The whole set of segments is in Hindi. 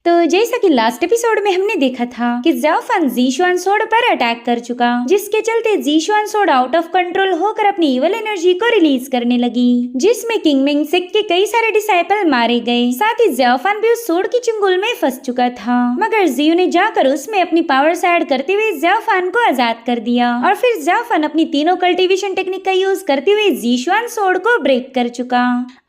तो जैसा कि लास्ट एपिसोड में हमने देखा था कि ज़ाओफान ज़ीशुआन सोर्ड पर अटैक कर चुका, जिसके चलते ज़ीशुआन सोर्ड आउट ऑफ कंट्रोल होकर अपनी इवल एनर्जी को रिलीज करने लगी, जिसमें किंग मिंगसेक के कई सारे डिसाइपल मारे गए। साथ ही ज़ाओफान भी उस सोर्ड की चंगुल में फंस चुका था, मगर जियो ने जाकर उसमें अपनी पावर्स ऐड करते हुए ज़ाओफान को आजाद कर दिया और फिर ज़ाओफान अपनी तीनों कल्टीवेशन टेक्निक का यूज करते हुए ज़ीशुआन सोर्ड को ब्रेक कर चुका।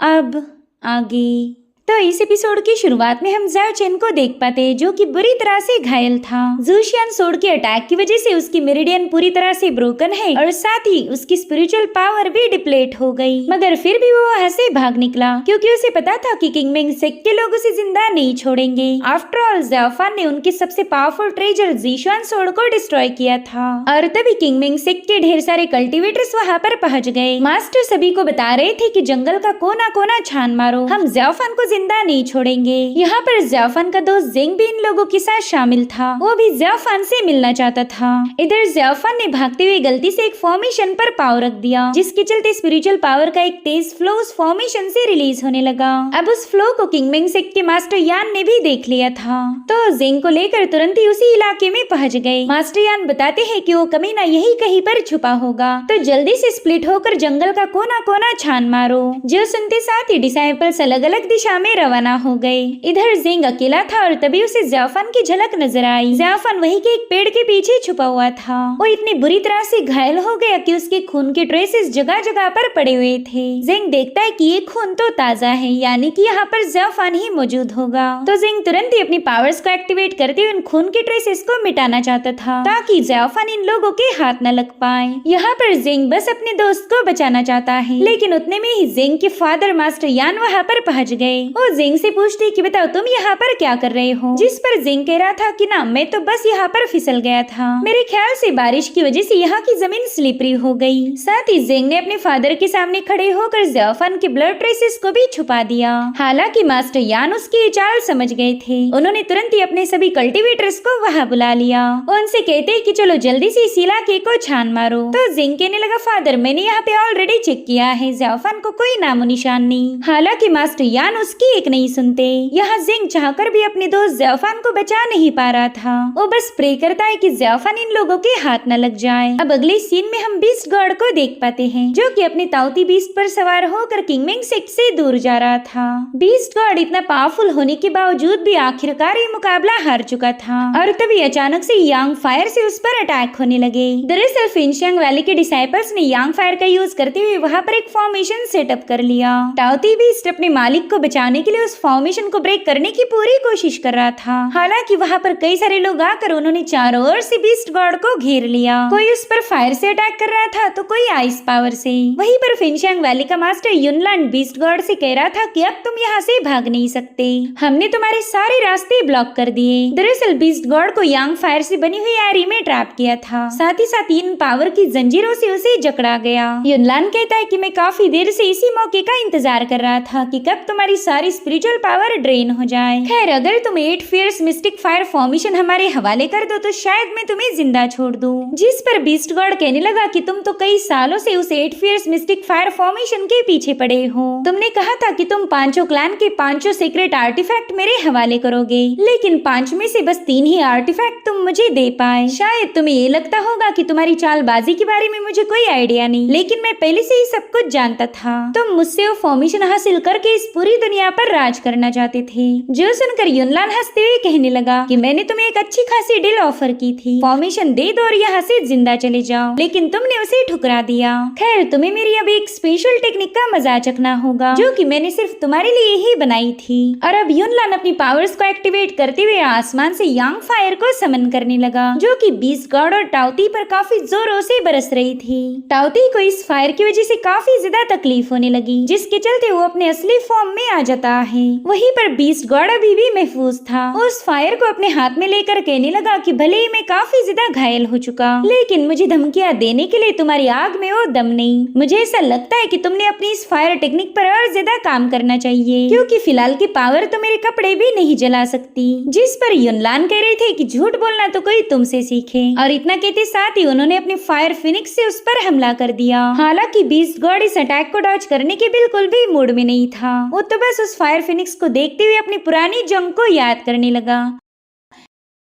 अब आगे तो इस एपिसोड की शुरुआत में हम ज़ाओ चेन को देख पाते हैं, जो कि बुरी तरह से घायल था। ज़ूशियान सोर्ड के अटैक की वजह से उसकी मेरिडियन पूरी तरह से ब्रोकन है और साथ ही उसकी स्पिरिचुअल पावर भी डिप्लेट हो गई, मगर फिर भी वो वहाँ से भाग निकला क्योंकि उसे पता था कि किंग मिंगसेक के लोग उसे जिंदा नहीं छोड़ेंगे। आफ्टर ऑल ज़ाओफान ने उनके सबसे पावरफुल ट्रेजर ज़ीशुआन सोर्ड को डिस्ट्रॉय किया था और तभी किंग मिंगसेक के ढेर सारे कल्टिवेटर्स वहाँ पर पहुँच गए। मास्टर सभी को बता रहे थे कि जंगल का कोना कोना छान मारो, हम ज़ाओफान को जिंदा नहीं छोड़ेंगे। यहाँ पर ज़ाओफान का दोस्त ज़ेंग भी इन लोगों के साथ शामिल था, वो भी ज़ाओफान से मिलना चाहता था। इधर ज़ाओफान ने भागते हुए गलती से एक फॉर्मेशन पर पाव रख दिया, जिसके चलते स्पिरिचुअल पावर का एक तेज फ्लो उस फॉर्मेशन से रिलीज होने लगा। अब उस फ्लो को किंग मिंगसेक के मास्टर यान ने भी देख लिया था, तो ज़ेंग को लेकर तुरंत ही उसी इलाके में पहुंच गए। मास्टर यान बताते हैं कि वो कमीना यही कहीं पर छुपा होगा, तो जल्दी से स्प्लिट होकर जंगल का कोना कोना छान मारो। जो सुनते साथ ही डिसाइपल्स अलग अलग दिशा में रवाना हो गए। इधर ज़ेंग अकेला था और तभी उसे ज़ाओफान की झलक नजर आई। ज़ाओफान वहीं के एक पेड़ के पीछे छुपा हुआ था। वो इतनी बुरी तरह से घायल हो गया कि उसके खून के ट्रेसेस जगह जगह पर पड़े हुए थे। ज़ेंग देखता है कि ये खून तो ताजा है, यानी कि यहाँ पर ज़ाओफान ही मौजूद होगा। तो ज़ेंग तुरंत ही अपनी पावर्स को एक्टिवेट करते हुए उन खून के ट्रेसेस को मिटाना चाहता था, ताकि ज़ाओफान इन लोगों के हाथ न लग पाए। यहाँ पर ज़ेंग बस अपने दोस्त को बचाना चाहता है, लेकिन उतने में ही ज़ेंग के फादर मास्टर यान वहाँ पर पहुँच गए। वो ज़ेंग से पूछती कि बताओ तुम यहाँ पर क्या कर रहे हो, जिस पर ज़ेंग कह रहा था कि ना मैं तो बस यहाँ पर फिसल गया था, मेरे ख्याल से बारिश की वजह से यहाँ की जमीन स्लिपरी हो गई। साथ ही ज़ेंग ने अपने फादर के सामने खड़े होकर ज़ाओफान के ब्लड ट्रेसेस को भी छुपा दिया। हालांकि मास्टर यान उसकी ये चाल समझ गए थे। उन्होंने तुरंत ही अपने सभी कल्टिवेटर्स को वहाँ बुला लिया। उनसे कहते कि चलो जल्दी से इस इलाके को छान मारो। तो ज़ेंग कहने लगा फादर मैंने यहाँ पे ऑलरेडी चेक किया है, ज़ाओफान को कोई नामो निशान नहीं। हालांकि मास्टर यान उसकी एक नहीं सुनते। यहाँ ज़ेंग चाहकर भी अपने दोस्त ज़ाओफान को बचा नहीं पा रहा था, वो बस प्रे करता है कि ज़ाओफान इन लोगों के हाथ न लग जाए। अब अगले सीन में हम बीस्ट गॉड को देख पाते हैं, जो कि अपने ताउती बीस्ट पर सवार होकर किंग मिंगसेक से दूर जा रहा था। बीस्ट गॉड इतना पावरफुल होने के बावजूद भी आखिरकार ये मुकाबला हार चुका था और तभी अचानक से यांग फायर से उस पर अटैक होने लगे। दरअसल फिनशियांग वैली के डिसाइपल्स ने यांग फायर का यूज करते हुए वहाँ पर एक फॉर्मेशन सेटअप कर लिया। ताउती बीस्ट अपने मालिक को बचाने के लिए उस फॉर्मेशन को ब्रेक करने की पूरी कोशिश कर रहा था। हालांकि वहाँ पर कई सारे लोग आकर उन्होंने चारों ओर से बीस्ट गॉड को घेर लिया। कोई उस पर फायर से अटैक कर रहा था तो कोई आइस पावर से। वहीं पर फिनशियांग वैली का मास्टर युनलान बीस्ट गॉड से कह रहा था कि अब तुम यहाँ से भाग नहीं सकते, हमने तुम्हारे सारे रास्ते ब्लॉक कर दिए। दरअसल बीस्ट गॉड को यांग फायर से बनी हुई एरी में ट्रैप किया था, साथ ही साथ इन पावर की जंजीरों से उसे जकड़ा गया। युनलान कहता है कि मैं काफी देर से इसी मौके का इंतजार कर रहा था कि कब तुम्हारी सारी स्पिरिचुअल पावर ड्रेन हो जाए। खैर अगर तुम 8 फियर्स मिस्टिक फायर फॉर्मेशन हमारे हवाले कर दो तो शायद मैं तुम्हें जिंदा छोड़ दूं। जिस पर बीस्ट गॉड कहने लगा कि तुम तो कई सालों से उस 8 फियर्स मिस्टिक फायर फॉर्मेशन के पीछे पड़े हो। तुमने कहा था कि तुम पांचों क्लैन के पांचों सीक्रेट आर्टिफैक्ट मेरे हवाले करोगे, लेकिन 5 में से बस 3 ही आर्टिफैक्ट तुम मुझे दे पाए। शायद तुम्हें ये लगता होगा कि तुम्हारी चालबाजी के बारे में मुझे कोई आइडिया नहीं, लेकिन मैं पहले से ही सब कुछ जानता था। तुम मुझसे वो फॉर्मेशन हासिल करके इस पूरी दुनिया पर राज करना चाहते थे। जो सुनकर युनलान हंसते हुए कहने लगा कि मैंने तुम्हें एक अच्छी खासी डील ऑफर की थी, फॉर्मेशन दे दो और यहाँ से जिंदा चले जाओ, लेकिन तुमने उसे ठुकरा दिया। खैर तुम्हें मेरी अब एक स्पेशल टेक्निक का मजा चखना होगा, जो कि मैंने सिर्फ तुम्हारे लिए ही बनाई थी। और अब युनलान अपनी पावर्स को एक्टिवेट करते हुए आसमान से यांग फायर को समन करने लगा, जो कि बीस्ट गॉड और टाउती पर काफी जोरों से बरस रही थी। टाउती को इस फायर की वजह से काफी ज्यादा तकलीफ होने लगी, जिसके चलते वो अपने असली फॉर्म में आ जाता है। वहीं पर बीस्ट गॉड अभी भी महफूज था। उस फायर को अपने हाथ में लेकर कहने लगा कि भले ही मैं काफी ज्यादा घायल हो चुका, लेकिन मुझे धमकियां देने के लिए तुम्हारी आग में वो दम नहीं। मुझे ऐसा लगता है कि तुमने अपनी इस फायर टेक्निक पर और ज्यादा काम करना चाहिए, क्योंकि फिलहाल की पावर तो मेरे कपड़े भी नहीं जला सकती। जिस पर युनलान कह रहे थे कि झूठ बोलना तो कोई तुमसे सीखे, और इतना कहते साथ ही उन्होंने अपने फायर फिनिक्स से उस पर हमला कर दिया। हालांकि बीस्ट गॉड इस अटैक को डॉज करने के बिल्कुल भी मूड में नहीं था, वो तो बस उस फायर फिनिक्स को देखते हुए अपनी पुरानी जंग को याद करने लगा।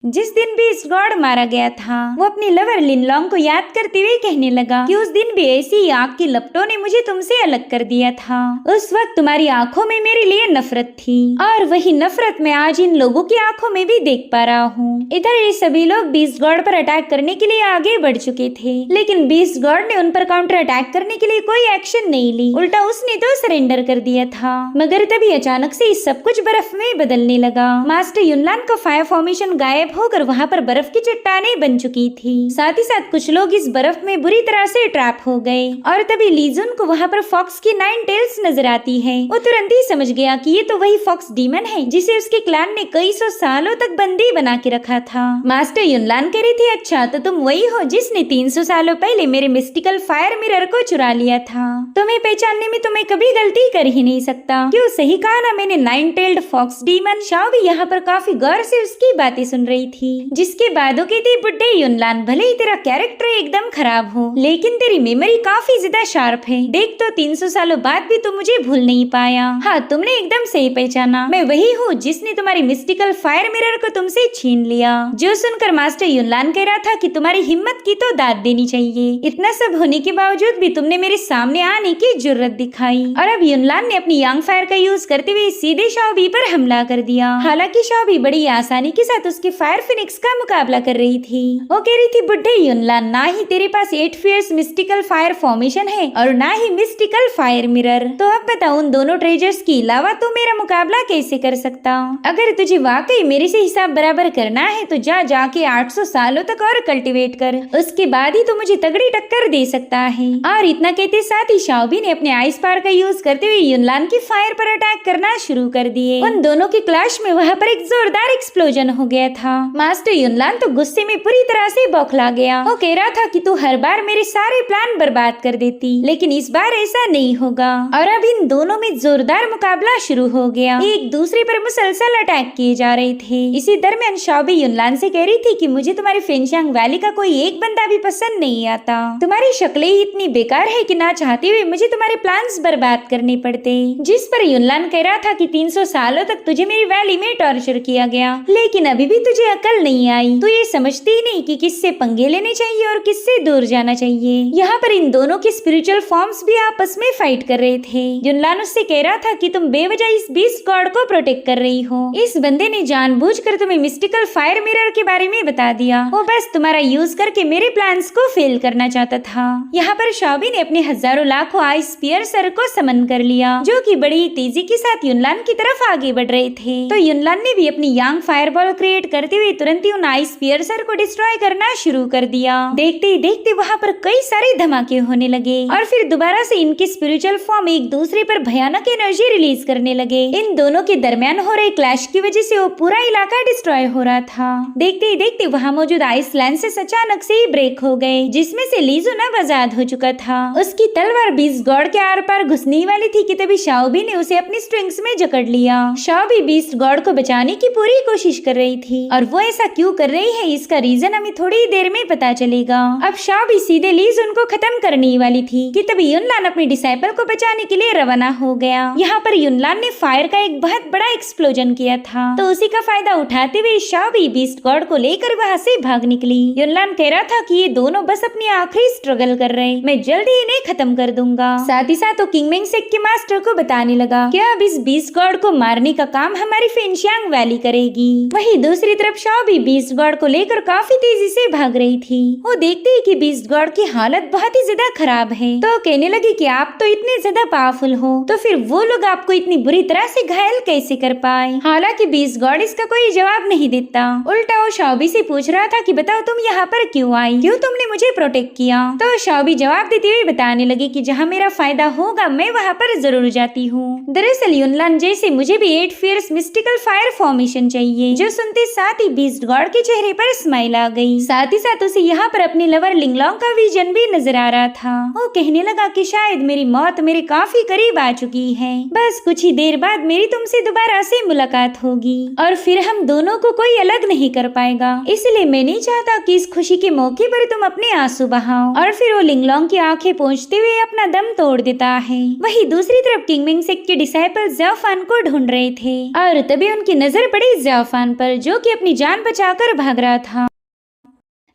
जिस दिन भी इस गॉड मारा गया था, वो अपनी लवर लिनलोंग को याद करते हुए कहने लगा कि उस दिन भी ऐसी ही आग की लपटों ने मुझे तुमसे अलग कर दिया था। उस वक्त तुम्हारी आंखों में मेरे लिए नफरत थी और वही नफरत मैं आज इन लोगों की आंखों में भी देख पा रहा हूँ। इधर ये सभी लोग बीस्ट गॉड पर अटैक करने के लिए आगे बढ़ चुके थे, लेकिन बीस्ट गॉड ने उन पर काउंटर अटैक करने के लिए कोई एक्शन नहीं ली। उल्टा उसने तो सरेंडर कर दिया था। मगर तभी अचानक से सब कुछ बर्फ में बदलने लगा। मास्टर युनलान का फायर फॉर्मेशन गायब होकर वहाँ पर बर्फ की चट्टानें बन चुकी थी। साथ ही साथ कुछ लोग इस बर्फ में बुरी तरह से ट्रैप हो गए और तभी लीजुन को वहाँ पर फॉक्स की 9 टेल्स नजर आती है। वो तुरंत ही समझ गया कि ये तो वही फॉक्स डीमन है जिसे उसके क्लैन ने कई सौ सालों तक बंदी बना के रखा था। मास्टर युनलान कह रही थी, अच्छा तो तुम वही हो जिसने 300 सालों पहले मेरे मिस्टिकल फायर मिरर को चुरा लिया था। तुम्हें पहचानने में तुम्हें कभी गलती कर ही नहीं सकता। क्यों, सही कहा ना मैंने, 9 टेल्ड फॉक्स डीमन। शाओ भी यहाँ पर काफी गौर से उसकी बातें सुन रही थी, जिसके बाद वो कहती, बुड्ढे युनलान, भले ही तेरा कैरेक्टर एकदम खराब हो, लेकिन तेरी मेमोरी काफी ज्यादा शार्प है। देख तो 300 सालों बाद भी तू मुझे भूल नहीं पाया। हाँ, तुमने एकदम सही पहचाना, मैं वही हूँ जिसने तुम्हारी मिस्टिकल फायर मिरर को तुमसे छीन लिया। जो सुनकर मास्टर युनलान कह रहा था कि तुम्हारी हिम्मत की तो दाद देनी चाहिए। इतना सब होने के बावजूद भी तुमने मेरे सामने आने की जुर्रत दिखाई। और अब युनलान ने अपनी यांग फायर का यूज करते हुए सीधे शाओबी पर हमला कर दिया। हालांकि शाओबी बड़ी आसानी के साथ उसके फायर फिनिक्स का मुकाबला कर रही थी। वो कह रही थी, बुड्ढे युनलान, ना ही तेरे पास 8 फियर्स मिस्टिकल फायर फॉर्मेशन है और ना ही मिस्टिकल फायर मिरर। तो अब बताओ, उन दोनों ट्रेजर्स के अलावा तो मेरा मुकाबला कैसे कर सकता? अगर तुझे वाकई मेरे से हिसाब बराबर करना है तो जाके 800 सालों तक और कल्टीवेट कर, उसके बाद ही तो मुझे तगड़ी टक्कर दे सकता है। और इतना कहते साथ ही शाओबी ने अपने आइस पावर का यूज करते हुए युनलान की फायर पर अटैक करना शुरू कर दिए। उन दोनों की क्लैश में वहाँ पर एक जोरदार एक्सप्लोजन हो गया था। मास्टर युनलान तो गुस्से में पूरी तरह से बौखला गया। वो कह रहा था कि तू हर बार मेरे सारे प्लान बर्बाद कर देती, लेकिन इस बार ऐसा नहीं होगा। और अब इन दोनों में जोरदार मुकाबला शुरू हो गया। एक दूसरे पर मुसलसल अटैक किए जा रहे थे। इसी दरमियान शाओबी युनलान से कह रही थी कि मुझे तुम्हारी फेंगशांग वैली का कोई एक बंदा भी पसंद नहीं आता। तुम्हारी शक्लें ही इतनी बेकार है कि ना चाहते हुए मुझे तुम्हारे प्लान्स बर्बाद करने पड़ते। जिस पर युनलान कह रहा था कि 300 सालों तक तुझे मेरी वैली में टॉर्चर किया गया, लेकिन अभी भी तुझे अकल नहीं आई। तो ये समझती ही नहीं कि किससे पंगे लेने चाहिए और किससे दूर जाना चाहिए। यहाँ पर इन दोनों के स्पिरिचुअल फॉर्म्स भी आपस में फाइट कर रहे थे। युनलान उससे कह रहा था कि तुम बेवजह इस बीस्ट गॉड को प्रोटेक्ट कर रही हो। इस बंदे ने जानबूझकर तुम्हें मिस्टिकल फायर मिरर के बारे में बता दिया। वो बस तुम्हारा यूज करके मेरे प्लान्स को फेल करना चाहता था। यहाँ पर शाओबी ने अपने हजारों लाखों आइस स्पियर्सर को समन कर लिया, जो कि बड़ी तेजी के साथ युनलान की तरफ आगे बढ़ रहे थे। तो युनलान ने भी अपनी यांग फायरबॉल क्रिएट करते हुए तुरंत ही उन आइस स्पियर्सर को डिस्ट्रॉय करना शुरू कर दिया। देखते ही देखते वहाँ पर कई सारे धमाके होने लगे और फिर दोबारा से इनके स्पिरिचुअल फॉर्म एक दूसरे पर भयानक एनर्जी रिलीज करने लगे। इन दोनों के दरमियान हो रहे क्लैश की वजह से वो पूरा इलाका डिस्ट्रॉय हो रहा था। देखते ही देखते वहाँ मौजूद आइस लैंसेस अचानक से ही ब्रेक हो गए, जिसमें से लीजुन अब आजाद हो चुका था। उसकी तलवार बीस्ट गॉड के आर पार घुसने वाली थी कि तभी शाओबी ने उसे अपनी स्ट्रिंग्स में जकड़ लिया। शाओबी बीस्ट गॉड को बचाने की पूरी कोशिश कर रही थी और वो ऐसा क्यों कर रही है इसका रीजन हमें थोड़ी ही देर में पता चलेगा। अब शाओबी सीधे लीजुन को खत्म करने वाली थी कि तभी युनलान अपने डिसाइपल को बचाने के लिए रवाना हो गया। यहाँ पर युनलान ने फायर का एक बहुत बड़ा एक्सप्लोजन किया था, तो उसी का फायदा उठाते हुए शाओबी बीस्ट गॉड को लेकर वहाँ से भाग निकली। युनलान कह रहा था कि ये दोनों बस अपनी आखिरी स्ट्रगल कर रहे, मैं जल्द ही इन्हें खत्म कर दूंगा। साथ ही साथ वो किंगमेंग सेक के मास्टर को बताने लगा कि अब इस बीस्ट गॉड को मारने का काम हमारी फेंगशांग वैली करेगी। वहीं दूसरी तरफ शाओबी बीस्ट गॉड को लेकर काफी तेजी से भाग रही थी। वो देखती है कि बीस्ट गॉड की हालत बहुत ही ज्यादा खराब है, तो कहने लगी कि आप तो इतने ज्यादा पावरफुल हो, तो फिर वो लोग आपको इतनी बुरी तरह से घायल कैसे कर पाए। हालांकि बीस्ट गॉड इसका कोई जवाब नहीं देता। उल्टा वो शाओबी से पूछ रहा था कि बताओ तुम यहाँ पर क्यों आई, क्यों तुमने मुझे प्रोटेक्ट किया। तो शाओबी जवाब देते हुए बताने लगी कि जहाँ मेरा फायदा होगा मैं वहाँ पर जरूर जाती हूँ। दरअसल युनलान जैसे मुझे भी 8 फियर्स मिस्टिकल फायर फॉर्मेशन चाहिए। जो सुनते साथ ही ही बीस्ट गॉड के चेहरे पर स्माइल आ गई। साथ ही साथ उसे यहाँ पर अपने लवर लिंगलोंग का विजन भी नजर आ रहा था। वो कहने लगा कि शायद मेरी मौत मेरे काफी करीब आ चुकी है, बस कुछ ही देर बाद मेरी तुमसे दोबारा से मुलाकात होगी और फिर हम दोनों को कोई अलग नहीं कर पाएगा। इसलिए मैं नहीं चाहता कि इस खुशी के मौके पर तुम अपने आंसू बहाओ। और फिर वो लिंगलोंग की आंखें पोंछते हुए अपना दम तोड़ देता है। वहीं दूसरी तरफ किंगमिंग सेक के डिसाइपल ज़्याओ फान को ढूंढ रहे थे और तभी उनकी नजर पड़ी ज़्याओ फान पर, जो कि अपनी जान बचाकर भाग रहा था।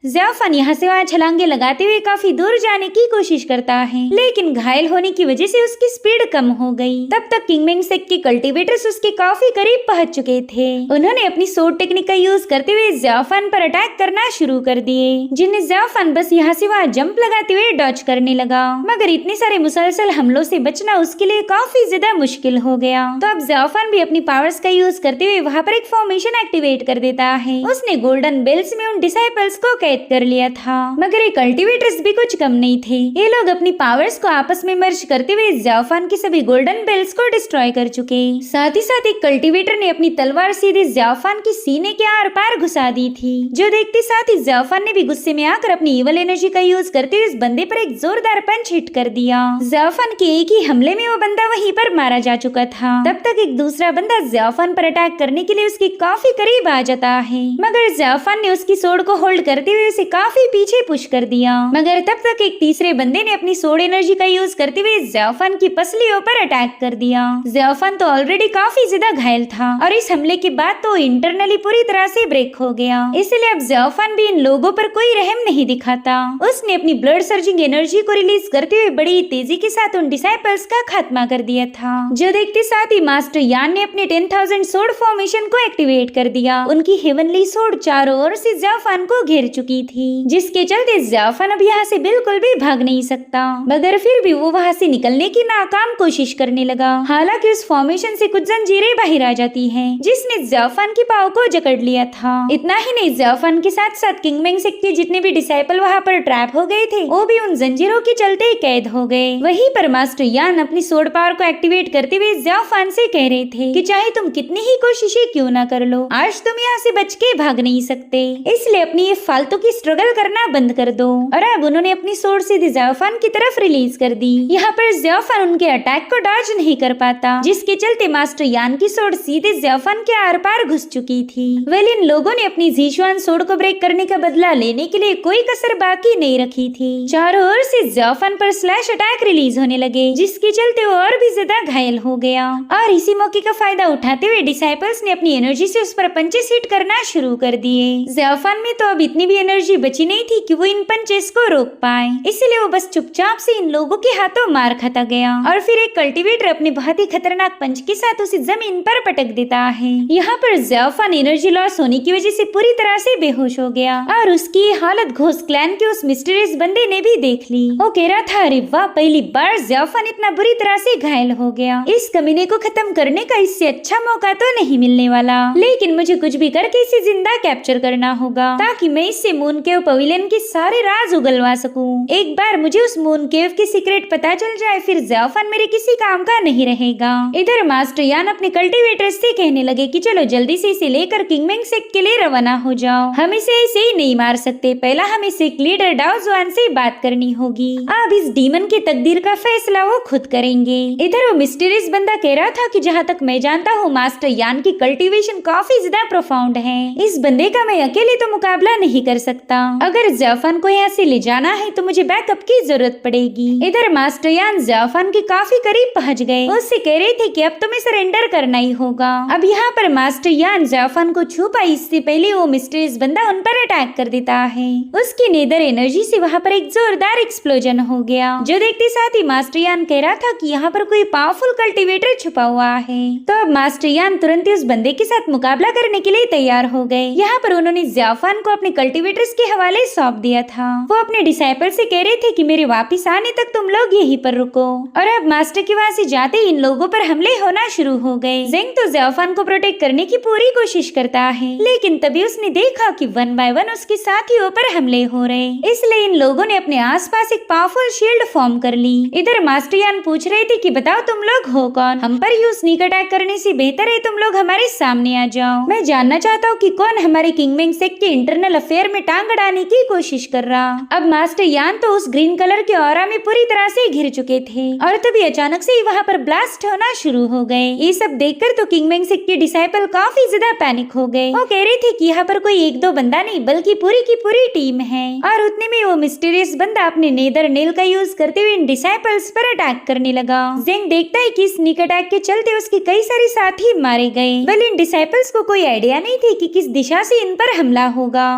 ज़्याओ फान यहाँ से वहाँ छलांगे लगाते हुए काफी दूर जाने की कोशिश करता है, लेकिन घायल होने की वजह से उसकी स्पीड कम हो गई। तब तक किंगमिंग सेक के कल्टीवेटर्स उसके काफी करीब पहुंच चुके थे। उन्होंने अपनी सोड टेक्निक का यूज करते हुए ज़्याओ फान पर अटैक करना शुरू कर दिए, जिन्हें ज़्याओ फान बस यहाँ से वहाँ जंप लगाते हुए डॉज करने लगा। मगर इतने सारे मुसलसल हमलों से बचना उसके लिए काफी ज्यादा मुश्किल हो गया। तो अब ज़्याओ फान भी अपनी पावर्स का यूज करते हुए वहाँ पर एक फॉर्मेशन एक्टिवेट कर देता है। उसने गोल्डन बेल्स में उन डिसाइपल्स को कैद कर लिया था, मगर ये कल्टीवेटर्स भी कुछ कम नहीं थे। ये लोग अपनी पावर्स को आपस में मर्ज करते हुए ज़्याओ फान के सभी गोल्डन बेल्स को डिस्ट्रॉय कर चुके। साथ ही साथ एक कल्टीवेटर ने अपनी तलवार सीधे ज़्याओ फान की सीने के आर पार घुसा दी थी, जो देखते साथ ही ज़्याओ फान ने भी गुस्से में आकर अपनी इवल एनर्जी का यूज करते हुए इस बंदे पर एक जोरदार पंच हिट कर दिया। ज़्याओ फान के एक ही हमले में वो बंदा वहीं पर मारा जा चुका था। तब तक एक दूसरा बंदा ज़्याओ फान पर अटैक करने के लिए उसके काफी करीब आ जाता है, मगर ज़्याओ फान ने उसकी सोड को होल्ड करते हुए उसे काफी पीछे पुश कर दिया। मगर तब तक एक तीसरे बंदे ने अपनी सोड एनर्जी का यूज करते हुए ज़्याओ फान की पसलियों पर अटैक कर दिया। ज़्याओ फान तो ऑलरेडी काफी ज्यादा घायल था और इस हमले के बाद तो इंटरनली पूरी तरह से ब्रेक हो गया। इसलिए अब ज़्याओ फान भी इन लोगों पर कोई रहम नहीं दिखाता। उसने अपनी ब्लड सर्जिंग एनर्जी को रिलीज करते हुए बड़ी तेजी के साथ उन डिसाइपल्स का खात्मा कर दिया था, जो देखते साथ ही मास्टर यान ने अपने 10,000 सोड फॉर्मेशन को एक्टिवेट कर दिया। उनकी हेवनली सोड चारों ओर से ज़्याओ फान को घेर चुकी थी, जिसके चलते ज़्याओ फान अब यहाँ से बिल्कुल भी भाग नहीं सकता। मगर फिर भी वो वहाँ से निकलने की नाकाम कोशिश करने लगा। हालांकि उस फॉर्मेशन से कुछ जंजीरें बाहर आ जाती हैं, जिसने ज़्याओ फान की पाव को जकड़ लिया था। इतना ही नहीं, ज़्याओ फान के साथ साथ किंगमिंग सेक के जितने भी डिसाइपल वहाँ पर ट्रैप हो गए थे, वो भी उन जंजीरों के चलते कैद हो गए। वहीं पर मास्टर यान अपनी सोड पावर को एक्टिवेट करते हुए ज़्याओ फान से कह रहे थे कि चाहे तुम कितनी ही कोशिशें क्यों ना कर लो, आज तुम यहाँ से बच के भाग नहीं सकते, इसलिए अपनी ये फालतू की स्ट्रगल करना बंद कर दो। और अब उन्होंने अपनी सोड सीधे ज़्याओ फान की तरफ रिलीज कर दी। यहाँ पर ज़्याओ फान उनके अटैक को डॉज नहीं कर पाता, जिसके चलते मास्टर यान की सोड सीधे ज़्याओ फान के आर पार घुस चुकी थी। वेल, इन लोगों ने अपनी ज़ीशुआन सोड को ब्रेक करने का बदला लेने के लिए कोई कसर बाकी नहीं रखी थी। चारों ओर से ज़्याओ फान पर स्लैश अटैक रिलीज होने लगे, जिसके चलते वो और भी ज्यादा घायल हो गया। और इसी मौके का फायदा उठाते हुए डिसाइपल्स ने अपनी एनर्जी से उस पर पंचेस हिट करना शुरू कर दिए। ज़्याओ फान में तो अब इतनी भी एनर्जी बची नहीं थी कि वो इन पंचेस को रोक पाए, इसलिए वो बस चुपचाप से इन लोगों के हाथों मार खाता गया। और फिर एक कल्टीवेटर अपने बहुत ही खतरनाक पंच के साथ उसे जमीन पर पटक देता है। यहाँ पर ज़्याओ फान एनर्जी लॉस होने की वजह से पूरी तरह से बेहोश हो गया और उसकी ये हालत घोस्ट क्लैन के उस मिस्टीरियस बंदे ने भी देख ली। वो कह रहा था, अरे वाह, पहली बार ज़्याओ फान इतना बुरी तरह से घायल हो गया। इस कमीने को खत्म करने का इससे अच्छा मौका तो नहीं मिलने वाला, लेकिन मुझे कुछ भी करके इसे जिंदा कैप्चर करना होगा, ताकि मैं इससे मून केव पवेलियन के सारे राज उगलवा सकूं। एक बार मुझे उस मून केव की सीक्रेट पता चल जाए, फिर ज़्याओ फान मेरे किसी काम का नहीं रहेगा। इधर मास्टर यान अपने कल्टीवेटर्स से कहने लगे कि चलो जल्दी से इसे लेकर किंगमिंग सेक के लिए रवाना हो जाओ। हम इसे ऐसे ही नहीं मार सकते, पहला हमें सेक लीडर डाओ जुआन से बात करनी होगी। अब इस डीमन के तकदीर का फैसला वो खुद करेंगे। इधर वो मिस्टीरियस बंदा कह रहा था कि जहाँ तक मैं जानता हूँ, मास्टर यान की कल्टीवेशन काफी ज्यादा प्रोफाउंड है। इस बंदे का मैं अकेले तो मुकाबला नहीं कर सकता। अगर ज़्याओ फान को यहाँ से ले जाना है तो मुझे बैकअप की जरूरत पड़ेगी। इधर मास्टर यान ज़्याओ फान के काफी करीब पहुँच गए। उससे कह रहे थे कि अब तुम्हें सरेंडर करना ही होगा। अब यहाँ पर मास्टर यान ज़्याओ फान को छू पाई, इससे पहले वो मिस्टीरियस बंदा उन पर अटैक कर देता है। उसकी नेदर एनर्जी से वहाँ पर एक जोरदार एक्सप्लोजन हो गया, जो देखते साथ ही मास्टर यान कह रहा था कि यहाँ पर कोई पावरफुल कल्टीवेटर छुपा हुआ है। तो अब मास्टर यान तुरंत ही उस बंदे के साथ मुकाबला करने के लिए तैयार हो गए। यहाँ पर उन्होंने ज़्याओ फान को अपने कल्टीवेटर इनोवेटर्स के हवाले सौंप दिया था। वो अपने डिसाइपल से कह रहे थे कि मेरे वापिस आने तक तुम लोग यहीं पर रुको। और अब मास्टर के वहाँ से जाते ही इन लोगों पर हमले होना शुरू हो गए। जेंग तो ज़ाओफान को प्रोटेक्ट करने की पूरी कोशिश करता है, लेकिन तभी उसने देखा कि 1 बाय 1 उसके साथियों पर हमले हो रहे। इसलिए इन लोगों ने अपने आसपास एक पावरफुल शील्ड फॉर्म कर ली। इधर मास्टर यान पूछ रहे थे कि बताओ तुम लोग हो कौन, हम पर यूं स्नीक अटैक करने से बेहतर है तुम लोग हमारे सामने आ जाओ। मैं जानना चाहता हूँ कि कौन हमारे किंगमिंग सेक्ट के इंटरनल अफेयर में टांग अड़ाने की कोशिश कर रहा। अब मास्टर यान तो उस ग्रीन कलर के ऑरा में पूरी तरह से घिर चुके थे और तभी अचानक से वहाँ पर ब्लास्ट होना शुरू हो गए। ये सब देखकर तो किंगमिंग सेक्ट के डिसाइपल काफी ज्यादा पैनिक हो गए। वो कह रहे थे कि यहाँ पर कोई 1-2 बंदा नहीं बल्कि पूरी की पूरी टीम है। और उतने में वो मिस्टीरियस बंदा अपने नेदर नेल का यूज करते हुए इन डिसाइपल्स पर अटैक करने लगा। जेंग देखता है कि स्नीक अटैक के चलते उसके कई सारे साथी मारे गए। बल इन डिसाइपल्स को कोई आइडिया नहीं थी कि किस दिशा से इन पर हमला होगा,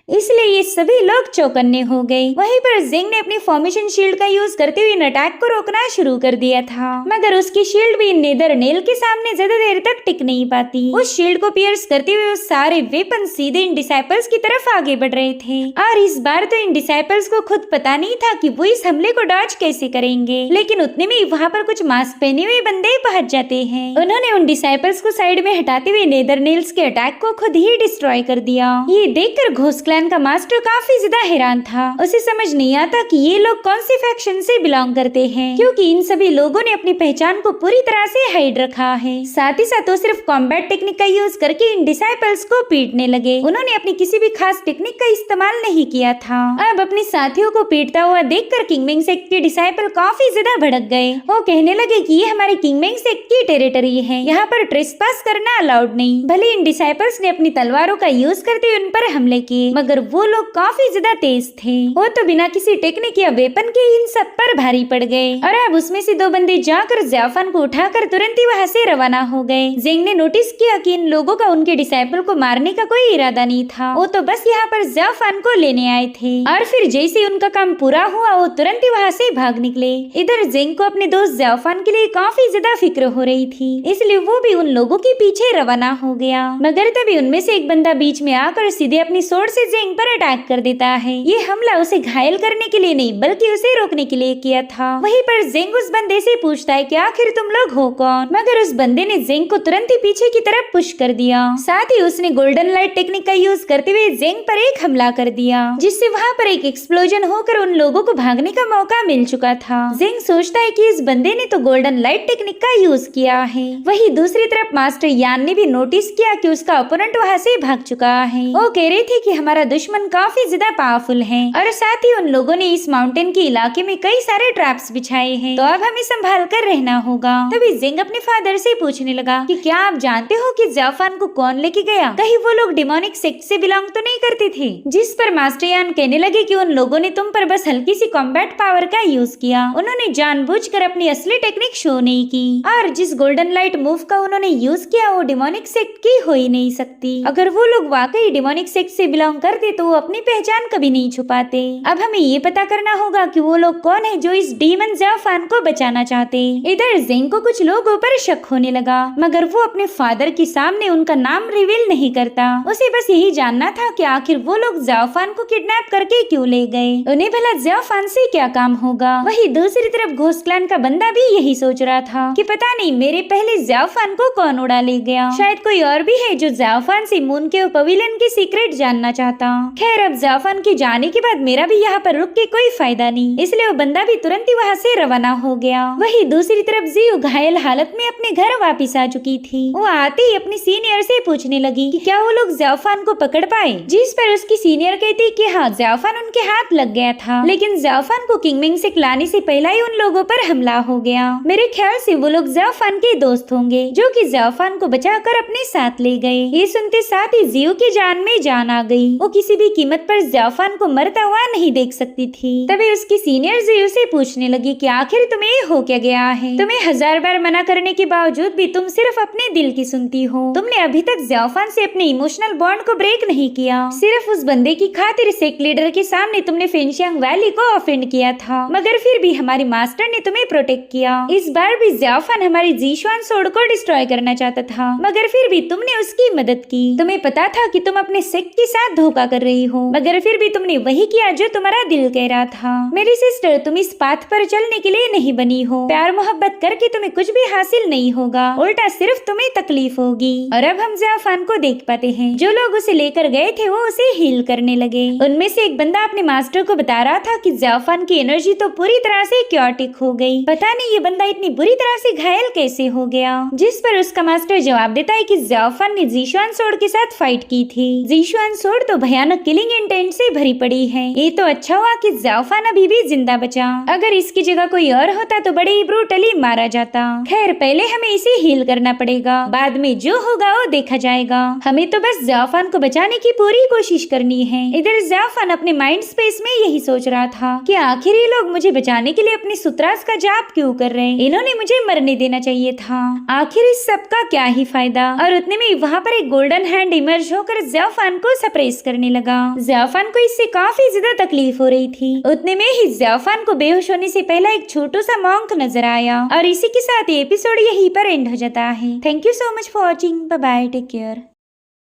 इसलिए ये सभी लोग चौकन्ने हो गए। वहीं पर जेंग ने अपनी फॉर्मेशन शील्ड का यूज करते हुए इन अटैक को रोकना शुरू कर दिया था, मगर उसकी शील्ड भी नेदर नेल के सामने ज्यादा देर तक टिक नहीं पाती। उस शील्ड को पियर्स करते हुए उस सारे वेपन सीधे इन डिसाइपल्स की तरफ आगे बढ़ रहे थे। और इस बार तो इन डिसाइपल्स को खुद पता नहीं था कि वो इस हमले को डॉज कैसे करेंगे, लेकिन उतने में वहाँ पर कुछ मास्क पहने हुए बंदे पहुंच जाते हैं। उन्होंने उन डिसाइपल्स को साइड में हटाते हुए नेदर नेल्स के अटैक को खुद ही डिस्ट्रॉय कर दिया। ये देखकर घोस्ट क्लैन का मास्टर काफी ज्यादा हैरान था। उसे समझ नहीं आता कि ये लोग कौन से फैक्शन से बिलोंग करते हैं, क्योंकि इन सभी लोगों ने अपनी पहचान को पूरी तरह से हाइड रखा है। साथ ही साथ वो सिर्फ कॉम्बैट टेक्निक का यूज करके इन डिसाइपल्स को पीटने लगे। उन्होंने अपनी किसी भी खास टेक्निक का इस्तेमाल नहीं किया था। अब अपने साथियों को पीटता हुआ देखकर किंगमिंग सेक्ट के डिसाइपल काफी ज्यादा भड़क गए। वो कहने लगे कि ये हमारे किंगमिंग सेक्ट की टेरिटरी है, यहाँ पर ट्रेसपास करना अलाउड नहीं। भले इन डिसाइपल्स ने अपनी तलवारों का यूज करते हुए उन पर हमले किए, मगर वो लोग काफी ज्यादा तेज थे। वो तो बिना किसी टेक्निक या वेपन के इन सब पर भारी पड़ गए। और अब उसमें से 2 बंदे जाकर ज़ाओफान को उठाकर तुरंत ही वहाँ से रवाना हो गए। जेंग ने नोटिस किया कि इन लोगों का उनके डिसाइपल को मारने का कोई इरादा नहीं था। वो तो बस यहाँ पर ज़ाओफान को लेने आए थे। और फिर जैसे उनका काम पूरा हुआ वो तुरंत ही वहाँ से भाग निकले। इधर जेंग को अपने दोस्त ज़ाओफान के लिए काफी ज्यादा फिक्र हो रही थी, इसलिए वो भी उन लोगों के पीछे रवाना हो गया। मगर तभी उनमें से एक बंदा बीच में आकर सीधे अपनी सोर्ड से जेंग पर अटैक कर देता है। ये हमला उसे घायल करने के लिए नहीं बल्कि उसे रोकने के लिए किया था। वहीं पर जेंग उस बंदे से पूछता है कि आखिर तुम लोग हो कौन, मगर उस बंदे ने जेंग को तुरंत ही पीछे की तरफ पुश कर दिया। साथ ही उसने गोल्डन लाइट टेक्निक का यूज करते हुए जेंग पर एक हमला कर दिया, जिससे वहाँ पर एक एक्सप्लोजन होकर उन लोगों को भागने का मौका मिल चुका था। जेंग सोचता है कि इस बंदे ने तो गोल्डन लाइट टेक्निक का यूज किया है। वहीं दूसरी तरफ मास्टर यान ने भी नोटिस किया कि उसका ओपोनेंट वहाँ से भाग चुका है। वो कह रहे थे कि हमारा दुश्मन काफी ज्यादा पावरफुल है और साथ ही उन लोगों ने इस माउंटेन के इलाके में कई सारे ट्रैप्स बिछाए हैं, तो अब हमें संभाल कर रहना होगा। तभी जेंग अपने फादर से पूछने लगा कि क्या आप जानते हो कि ज़ाओफान को कौन लेके गया? कहीं वो लोग डिमोनिक सेक्ट से बिलोंग तो नहीं करते थे? जिस पर मास्टर यान कहने लगे कि उन लोगों ने तुम पर बस हल्की सी कॉम्बैट पावर का यूज किया, उन्होंने जानबूझकर अपनी असली टेक्निक शो नहीं की। और जिस गोल्डन लाइट मूव का उन्होंने यूज किया वो डिमोनिक सेक्ट की हो ही नहीं सकती। अगर वो लोग वाकई डिमोनिक सेक्ट से बिलोंग करते तो वो अपनी पहचान कभी नहीं छुपाते। अब हमें ये पता करना होगा कि वो लोग कौन है जो इस डीमन ज़ाओफान को बचाना चाहते। इधर जेंग को कुछ लोगों पर शक होने लगा, मगर वो अपने फादर के सामने उनका नाम रिवील नहीं करता। उसे बस यही जानना था कि आखिर वो लोग ज़ाओफान को किडनैप करके क्यों ले गए, उन्हें भला ज़ाओफान से क्या काम होगा। वहीं दूसरी तरफ घोस्ट क्लैन का बंदा भी यही सोच रहा था कि पता नहीं मेरे पहले ज़ाओफान को कौन उड़ा ले गया, शायद कोई और भी है जो ज़ाओफान से मून के पवेलियन की सीक्रेट जानना चाहता। खैर अब ज़ाओफान के जाने के बाद मेरा भी यहाँ पर रुक के कोई फायदा नहीं, इसलिए वो बंदा भी तुरंत ही वहाँ से रवाना हो गया। वहीं दूसरी तरफ जियो घायल हालत में अपने घर वापस आ चुकी थी। वो आते ही अपनी सीनियर से पूछने लगी कि क्या वो लोग ज़ाओफान को पकड़ पाए, जिस पर उसकी सीनियर कहती कि हाँ ज़ाओफान उनके हाथ लग गया था, लेकिन ज़ाओफान को किंगमिंग से लाने से पहले ही उन लोगों पर हमला हो गया। मेरे ख्याल से वो लोग ज़ाओफान के दोस्त होंगे जो कि ज़ाओफान को बचाकर अपने साथ ले गए। ये सुनते साथ ही जियो की जान में जान आ गई। वो किसी भी कीमत पर ज़ाओफान को मरता हुआ नहीं देख सकती थी। तभी उसकी सीनियर जियो से पूछने लगी कि आखिर तुम्हें हो क्या गया है, तुम्हें 1000 बार मना करने के बावजूद भी तुम सिर्फ अपने दिल की सुनती हो। तुमने अभी तक ज़ाओफान से अपने इमोशनल बॉन्ड को ब्रेक नहीं किया, सिर्फ उस बंदे की खातिर सेक्ट लीडर के सामने तुमने फेंगशियांग वैली को ऑफेंड किया था, मगर फिर भी हमारी मास्टर ने तुम्हें प्रोटेक्ट किया। इस बार भी ज़ाओफान हमारी ज़ीशुआन सोर्ड को डिस्ट्रॉय करना चाहता था, मगर फिर भी तुमने उसकी मदद की। तुम्हें पता था कि तुम अपने सेक्ट के साथ धोखा धोखा कर रही हो, मगर फिर भी तुमने वही किया जो तुम्हारा दिल कह रहा था। मेरी सिस्टर, तुम इस पाथ पर चलने के लिए नहीं बनी हो। प्यार मोहब्बत करके तुम्हें कुछ भी हासिल नहीं होगा, उल्टा सिर्फ तुम्हें तकलीफ होगी। और अब हम ज़ियाफान को देख पाते हैं। जो लोग उसे लेकर गए थे वो उसे हील करने लगे। उनमें से एक बंदा अपने मास्टर को बता रहा था कि ज़ियाफान की एनर्जी तो पूरी तरह से क्योटिक हो गई। पता नहीं ये बंदा इतनी बुरी तरह से घायल कैसे हो गया। जिस पर उसका मास्टर जवाब देता है कि ज़ियाफान ने ज़ीशुआन सोर्ड के साथ फाइट की थी। ज़ीशुआन सोर्ड तो भयानक किलिंग इंटेंट से भरी पड़ी है। ये तो अच्छा हुआ कि ज़ियाफान अभी भी जिंदा बचा, अगर इसकी जगह कोई और होता तो बड़े ही ब्रूटली मारा जाता। खैर, पहले हमें इसे हील करना पड़ेगा, बाद में जो होगा वो देखा जाएगा। हमें तो बस ज़ियाफान को बचाने की पूरी कोशिश करनी है। इधर ज़ियाफान अपने माइंड स्पेस में यही सोच रहा था कि आखिर ये लोग मुझे बचाने के लिए अपने सुत्रास का जाप क्यों कर रहे हैं। इन्होंने मुझे मरने देना चाहिए था। आखिर इस सब का क्या ही फायदा। और उतने में वहाँ पर एक गोल्डन हैंड इमर्ज होकर ज़ियाफान को सप्रेस करने लगा। ज़ियाफान को इससे काफी ज्यादा तकलीफ हो रही थी। उतने में ही ज़ियाफान को बेहोश होने से पहले एक छोटा सा मॉन्क नजर आया। और इसी के साथ ये एपिसोड यहीं पर एंड हो जाता है। Thank you so much for watching. Bye bye, take care.